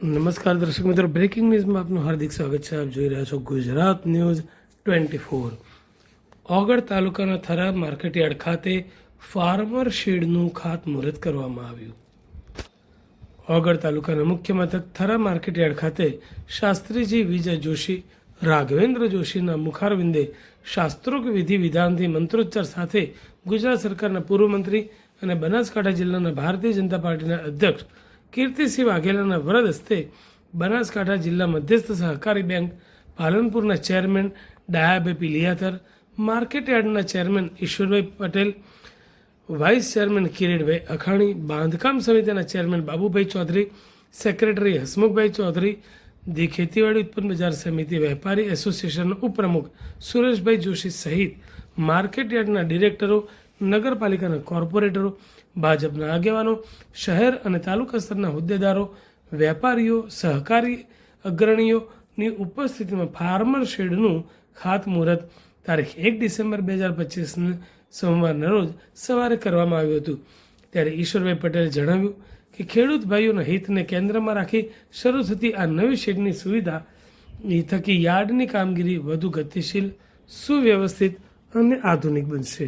નમસ્કાર દર્શક મિત્રો, બ્રેકિંગ ન્યૂઝમાં આપનું હાર્દિક સ્વાગત છે. આપ જોઈ રહ્યા છો ગુજરાત ન્યૂઝ 24. ઓગળ તાલુકાના થરા માર્કેટયાર્ડ ખાતે ફાર્મર શેડનું ખાતમુહૂર્ત કરવામાં આવ્યું. ઓગળ તાલુકાના મુખ્ય મથક થરા માર્કેટયાર્ડ ખાતે શાસ્ત્રીજી વિજય જોશી રાઘવેન્દ્ર જોશીના મુખારવિંદે શાસ્ત્રોક્ત વિધિ વિધાનથી મંત્રોચ્ચાર સાથે ગુજરાત સરકારના પૂર્વ મંત્રી અને બનાસકાંઠા જિલ્લાના ભારતીય જનતા પાર્ટીના અધ્યક્ષ કીર્તિસિંહ વાઘેલાના વરદ હસ્તે બનાસકાંઠા જિલ્લા મધ્યસ્થ સહકારી બેંક પાલનપુરના ચેરમેન ડાયાભાઈ પિલિયાતર, માર્કેટયાર્ડના chairman Ishwarbhai Patel, vice chairman Kiritbhai Akhani, બાંધકામ સમિતિના chairman Babubhai Chaudhary, secretary Hasmukhbhai Chaudhary, the ખેતીવાડી ઉત્પન્ન બજાર સમિતિ વેપારી એસોસિએશનના ઉપપ્રમુખ સુરેશભાઈ જોશી સહિત માર્કેટયાર્ડના ડિરેક્ટરો, નગરપાલિકાના કોર્પોરેટરો, ભાજપના આગેવાનો, શહેર અને તાલુકા સ્તરના હોદ્દેદારો, વેપારીઓ, સહકારી અગ્રણીઓની ઉપસ્થિતિમાં ફાર્મર શેડનું ખાતમુહૂર્ત તારીખ 1 ડિસેમ્બર 2025 સોમવારના રોજ સવારે કરવામાં આવ્યું હતું. ત્યારે ઈશ્વરભાઈ પટેલે જણાવ્યું કે ખેડૂત ભાઈઓના હિતને કેન્દ્રમાં રાખી શરૂ થતી આ નવી શેડની સુવિધા થકી યાર્ડની કામગીરી વધુ ગતિશીલ, સુવ્યવસ્થિત અને આધુનિક બનશે.